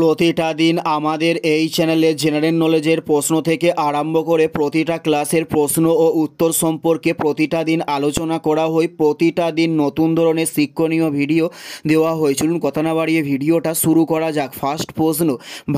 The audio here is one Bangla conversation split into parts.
প্রতিটা দিন আমাদের এই চ্যানেলে জেনারেল নলেজের প্রশ্ন থেকে আরম্ভ করে প্রতিটা ক্লাসের প্রশ্ন ও উত্তর সম্পর্কে প্রতিটা দিন আলোচনা করা হয়। প্রতিটা দিন নতুন ধরনের শিক্ষণীয় ভিডিও দেওয়া হয়। চলুন কথা না বাড়িয়ে ভিডিওটা শুরু করা যাক। ফার্স্ট প্রশ্ন,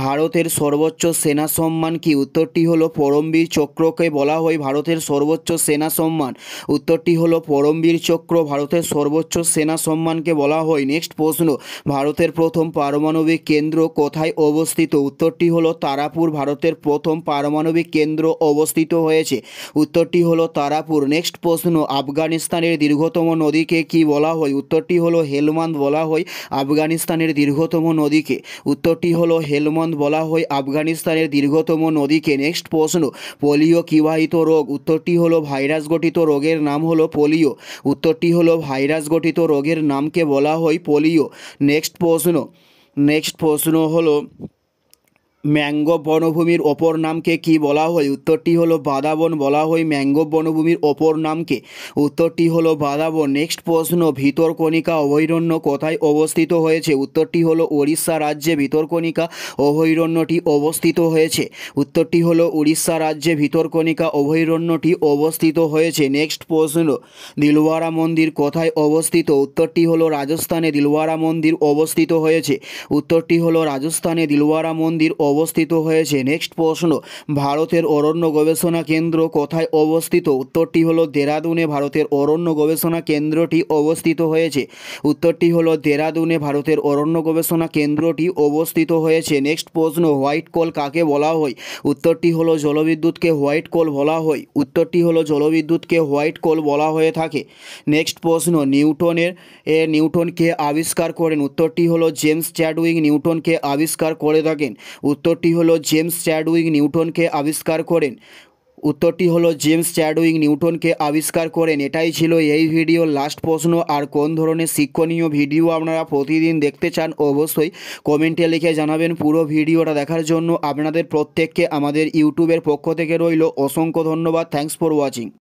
ভারতের সর্বোচ্চ সেনা সম্মান কি? উত্তরটি হলো পরমবীর চক্রকে বলা হয় ভারতের সর্বোচ্চ সেনা সম্মান। উত্তরটি হলো পরমবীর চক্র ভারতের সর্বোচ্চ সেনা সম্মানকে বলা হয়। নেক্সট প্রশ্ন, ভারতের প্রথম পারমাণবিক কেন্দ্র কোথায় অবস্থিত? উত্তরটি হলো তারাপুর। ভারতের প্রথম পারমাণবিক কেন্দ্র অবস্থিত হয়েছে। উত্তরটি হলো তারাপুর। নেক্সট প্রশ্ন, আফগানিস্তানের দীর্ঘতম নদীকে কি বলা হয়? উত্তরটি হলো হেলমান্দ বলা হয় আফগানিস্তানের দীর্ঘতম নদীকে। উত্তরটি হলো হেলমান্দ বলা হয় আফগানিস্তানের দীর্ঘতম নদীকে। নেক্সট প্রশ্ন, পোলিও কিবাহিত রোগ? উত্তরটি হলো ভাইরাস গঠিত রোগের নাম হলো পোলিও। উত্তরটি হলো ভাইরাস গঠিত রোগের নামকে বলা হয় পোলিও। নেক্সট প্রশ্ন হলো ম্যাঙ্গ্রোভ বনভূমির অপর নামকে কি বলা হয়? উত্তরটি হলো বাদাবন বলা হয় ম্যাঙ্গ্রোভ বনভূমির অপর নামকে। উত্তরটি হলো বাদাবন। নেক্সট প্রশ্ন, ভিতরকণিকা অভয়ারণ্য কোথায় অবস্থিত হয়েছে? উত্তরটি হলো উড়িষ্যা রাজ্যে ভিতরকণিকা অভয়ারণ্যটি অবস্থিত হয়েছে। উত্তরটি হলো উড়িষ্যা রাজ্যে ভিতরকণিকা অভয়ারণ্যটি অবস্থিত হয়েছে। নেক্সট প্রশ্ন, দিলওয়ারা মন্দির কোথায় অবস্থিত? উত্তরটি হলো রাজস্থানে দিলওয়ারা মন্দির অবস্থিত হয়েছে। উত্তরটি হলো রাজস্থানে দিলওয়ারা মন্দির অবস্থিত হয়েছে। নেক্সট প্রশ্ন, ভারতের অরণ্য গবেষণা কেন্দ্র কোথায় অবস্থিত? উত্তরটি হলো দেরাদুনে ভারতের অরণ্য গবেষণা কেন্দ্রটি অবস্থিত হয়েছে। উত্তরটি হলো দেরাদুনে ভারতের অরণ্য গবেষণা কেন্দ্রটি অবস্থিত হয়েছে। নেক্সট প্রশ্ন, হোয়াইট কোল কাকে বলা হয়? উত্তরটি হলো জলবিদ্যুৎকে হোয়াইট কোল বলা হয়। উত্তরটি হলো জলবিদ্যুৎকে হোয়াইট কোল বলা হয়ে থাকে। নেক্সট প্রশ্ন, নিউটনকে আবিষ্কার করেন? উত্তরটি হলো জেমস চ্যাডউইক নিউটনকে আবিষ্কার করে থাকেন। উত্তরটি হলো জেমস চ্যাডউইক নিউটনকে আবিষ্কার করেন। উত্তরটি হলো জেমস চ্যাডউইক নিউটনকে আবিষ্কার করেন। এটাই ছিল এই ভিডিওর লাস্ট প্রশ্ন। আর কোন ধরনের শিক্ষণীয় ভিডিও আপনারা প্রতিদিন দেখতে চান অবশ্যই কমেন্টে লিখে জানাবেন। পুরো ভিডিওটা দেখার জন্য আপনাদের প্রত্যেককে আমাদের ইউটিউবের পক্ষ থেকে রইল অসংখ্য ধন্যবাদ। Thanks for watching.